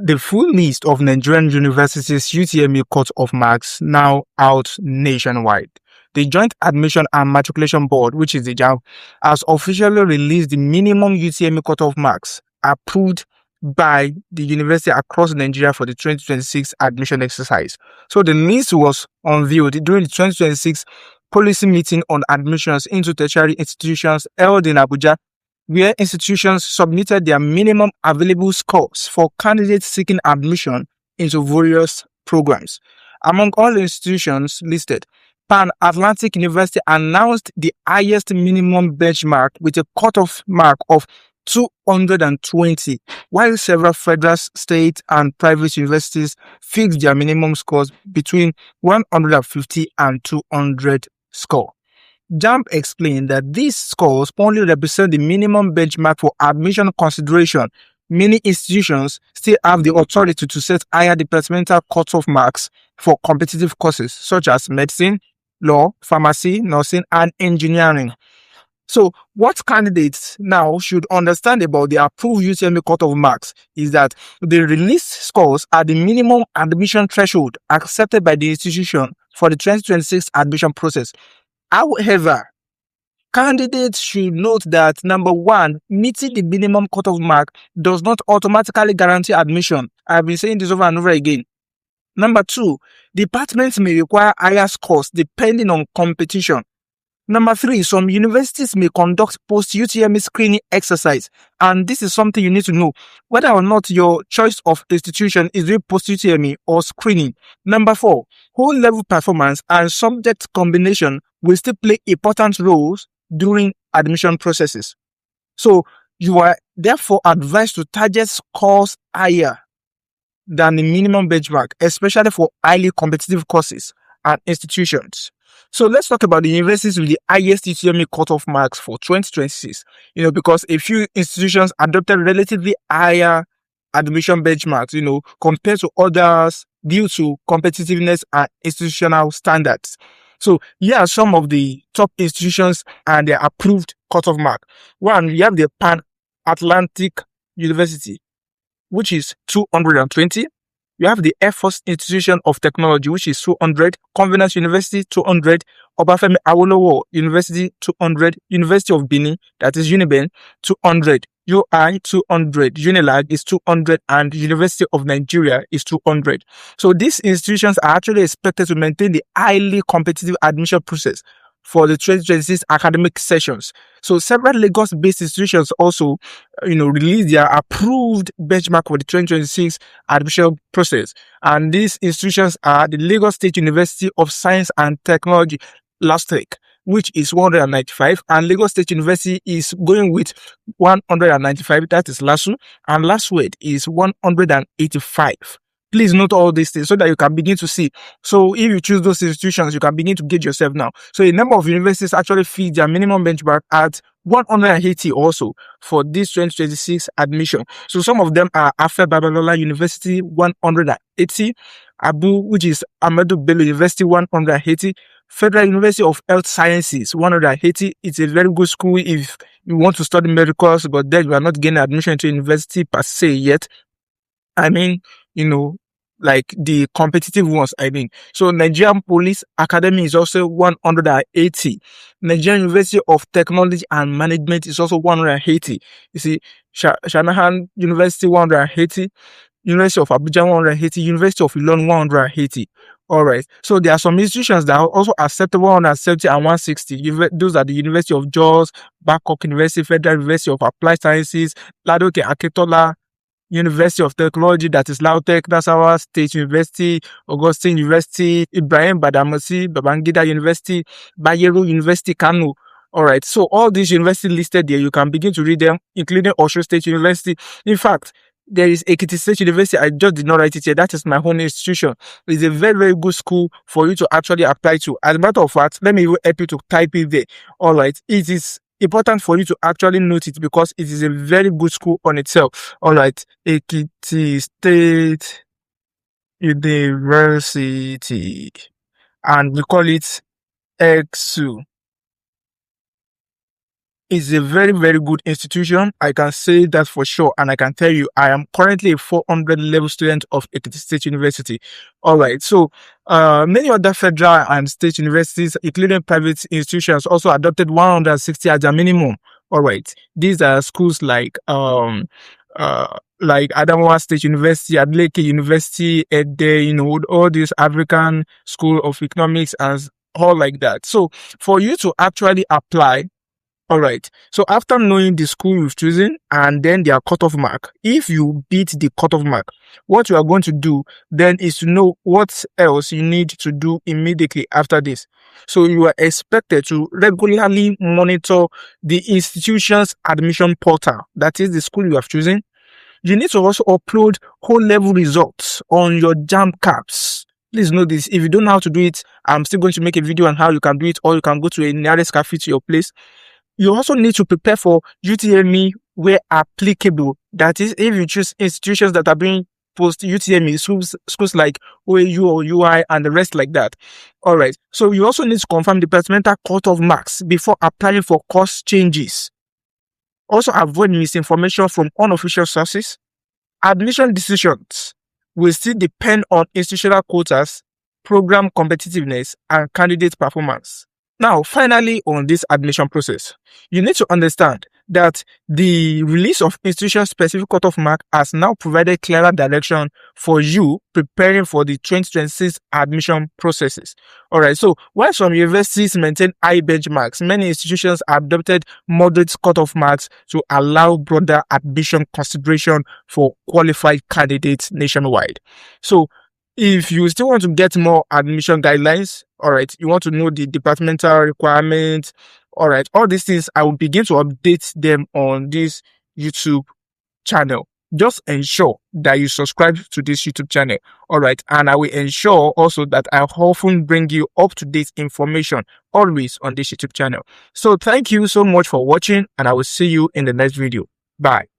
The full list of Nigerian universities' UTME cut-off marks now out nationwide. The Joint Admission and Matriculation Board, which is the JAMB, has officially released the minimum UTME cut-off marks approved by the university across Nigeria for the 2026 admission exercise. So the list was unveiled during the 2026 policy meeting on admissions into tertiary institutions held in Abuja, where institutions submitted their minimum available scores for candidates seeking admission into various programs. Among all institutions listed, Pan Atlantic University announced the highest minimum benchmark with a cutoff mark of 220, while several federal, state, and private universities fixed their minimum scores between 150 and 200 score. JAMB explained that these scores only represent the minimum benchmark for admission consideration. Many institutions still have the authority to set higher departmental cutoff marks for competitive courses such as medicine, law, pharmacy, nursing, and engineering. So, what candidates now should understand about the approved UTME cutoff marks is that the released scores are the minimum admission threshold accepted by the institution for the 2026 admission process. However, candidates should note that number one, meeting the minimum cutoff mark does not automatically guarantee admission. I've been saying this over and over again. Number two, departments may require higher scores depending on competition. Number three, some universities may conduct post-UTME screening exercise, and this is something you need to know, whether or not your choice of institution is doing post-UTME or screening. Number four, whole level performance and subject combination will still play important roles during admission processes. So you are therefore advised to target scores higher than the minimum benchmark, especially for highly competitive courses and institutions. So let's talk about the universities with the highest UTME cutoff marks for 2026. Because a few institutions adopted relatively higher admission benchmarks, compared to others due to competitiveness and institutional standards. So here are some of the top institutions and their approved cutoff mark. One, we have the Pan Atlantic University, which is 220. You have the Air Force Institution of Technology, which is 200, Convenience University, 200, Obafemi Awolowo University, 200, University of Benin, that is Uniben, 200, UI, 200, UNILAG is 200, and University of Nigeria is 200. So these institutions are actually expected to maintain the highly competitive admission process for the 2026 academic sessions. So several Lagos-based institutions also, released their approved benchmark for the 2026 admission process. And these institutions are the Lagos State University of Science and Technology, LASTEC, which is 195, and Lagos State University is going with 195, that is LASU, and LASUED is 185. Please note all these things so that you can begin to see. So if you choose those institutions, you can begin to gauge yourself now. So a number of universities actually feed their minimum benchmark at 180 also for this 2026 admission. So some of them are Afe Babalola University, 180, Abu, which is Ahmadu Bello University, 180, Federal University of Health Sciences, 180. It's a very good school if you want to study medicals, but then you are not getting admission to university per se yet. Like the competitive ones, So Nigerian Police Academy is also 180. Nigerian University of Technology and Management is also 180. You see, Shanahan University 180, University of Abuja 180, University of Ilorin 180. Alright, so there are some institutions that are also accepted 170 and 160. Those are the University of Jos, Babcock University, Federal University of Applied Sciences, Ladoke Akitola University of Technology, that is Lautech, Nasarawa State University, Augustine University, Ibrahim Badamasi, Babangida University, Bayero University, Kano. Alright, so all these universities listed there, you can begin to read them, including Osho State University. In fact, there is Ekiti State University. I just did not write it here. That is my own institution. It's a very, very good school for you to actually apply to. As a matter of fact, let me help you to type it there. Alright, it is important for you to actually note it because it is a very good school on itself. Alright, Ekiti State University, and we call it EXU. is a very, very good institution. I can say that for sure. And I can tell you, I am currently a 400 level student of Ekiti State University. All right. So, many other federal and state universities, including private institutions, also adopted 160 as a minimum. All right. These are schools like Adamawa State University, Adeleke University, Ede, all these African School of Economics and all like that. So for you to actually apply, all right. So after knowing the school you've chosen and then their cutoff mark, if you beat the cutoff mark, what you are going to do then is to know what else you need to do immediately after this. So you are expected to regularly monitor the institution's admission portal, that is the school you have chosen. You need to also upload whole level results on your JAMB caps. Please know this. If you don't know how to do it, I'm still going to make a video on how you can do it, or you can go to a nearest cafe to your place. You also need to prepare for UTME where applicable. That is, if you choose institutions that are being post UTME, schools like OAU or UI and the rest like that. All right. So you also need to confirm departmental cutoff marks before applying for course changes. Also avoid misinformation from unofficial sources. Admission decisions will still depend on institutional quotas, program competitiveness, and candidate performance. Now, finally, on this admission process, you need to understand that the release of institution-specific cutoff mark has now provided clearer direction for you preparing for the 2026 admission processes. All right, so while some universities maintain high benchmarks, many institutions adopted moderate cutoff marks to allow broader admission consideration for qualified candidates nationwide. So, if you still want to get more admission guidelines, all right, you want to know the departmental requirements, all right, all these things, I will begin to update them on this YouTube channel. Just ensure that you subscribe to this YouTube channel, all right, and I will ensure also that I often bring you up-to-date information always on this YouTube channel. So thank you so much for watching, and I will see you in the next video. Bye.